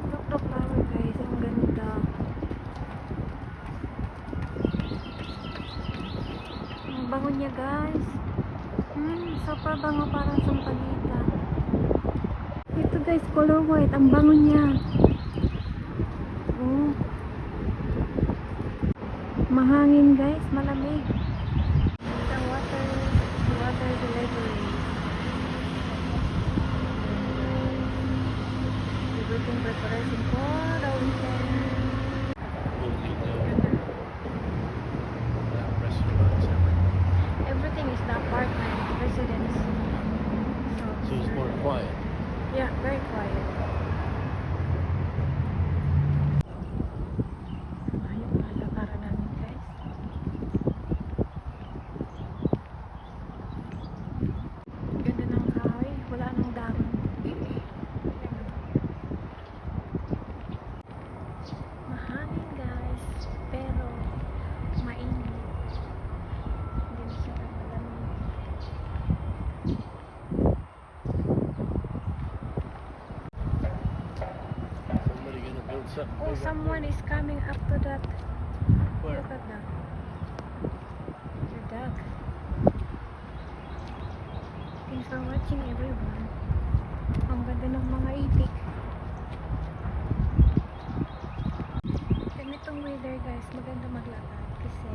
Look the flower guys, ang ganda. Ang bango niya guys. Super bango, parang sampagita. Ito guys, color white, ang bango niya. Oh. Mahangin guys, malamig. The water delivery. Everything preparation for the weekend. Everything is the apartment residence. So it's more quiet. Yeah, very quiet. Ayun, lalakaran namin guys. Ganda ng kahoy, wala nang dahon. Mahangin guys, pero mainit. Hindi na siya malamig. Somebody gonna build something Oh, big up someone is coming up to that. Where? Look at that. Your dog. Thanks for watching everyone. Ang ganda ng mga itik. Ganitong weather guys, maganda maglakad kasi